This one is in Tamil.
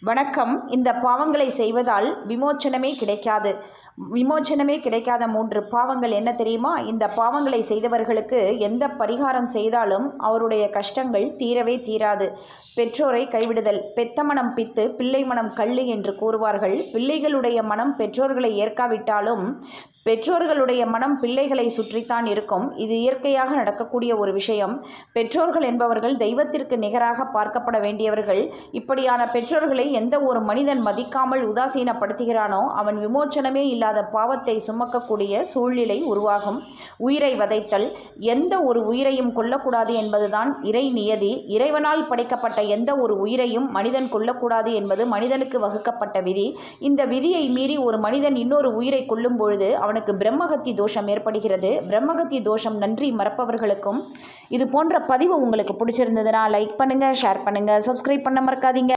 வணக்கம். இந்த பாவங்களை செய்வதால் விமோச்சனமே கிடைக்காத 3 பாவங்கள் என்ன தெரியுமா? இந்த பாவங்களை செய்தவர்களுக்கு எந்த பரிகாரம் செய்தாலும் அவருடைய கஷ்டங்கள் தீரவே தீராது. பெற்றோரை கைவிடுதல். பெத்த மனம் பித்து, பிள்ளை மனம் கள்ளு என்று கூறுவார்கள். பிள்ளைகளுடைய மனம் பெற்றோர்களை ஏற்காவிட்டாலும் பெற்றோர்களுடைய மனம் பிள்ளைகளை சுற்றித்தான் இருக்கும். இது இயற்கையாக நடக்கக்கூடிய ஒரு விஷயம். பெற்றோர்கள் என்பவர்கள் தெய்வத்திற்கு நிகராக பார்க்கப்பட வேண்டியவர்கள். இப்படியான பெற்றோர்களை எந்த ஒரு மனிதன் மதிக்காமல் உதாசீனப்படுத்துகிறானோ அவன் விமோச்சனமே இல்லாத பாவத்தை சுமக்கக்கூடிய சூழ்நிலை உருவாகும். உயிரை வதைத்தல். எந்த ஒரு உயிரையும் கொல்லக்கூடாது என்பதுதான் இறை நியதி. இறைவனால் படைக்கப்பட்ட எந்த ஒரு உயிரையும் மனிதன் கொல்லக்கூடாது என்பது மனிதனுக்கு வகுக்கப்பட்ட விதி. இந்த விதியை மீறி ஒரு மனிதன் இன்னொரு உயிரை கொல்லும் பொழுது அவனுக்கு பிரம்மஹத்தி தோஷம் ஏற்படுகிறது. பிரம்மஹத்தி தோஷம் நன்றி மறப்பவர்களுக்கும். இது போன்ற பதிவு உங்களுக்கு பிடிச்சிருந்ததுன்னா லைக் பண்ணுங்க, ஷேர் பண்ணுங்க, சப்ஸ்கிரைப் பண்ண மறக்காதீங்க.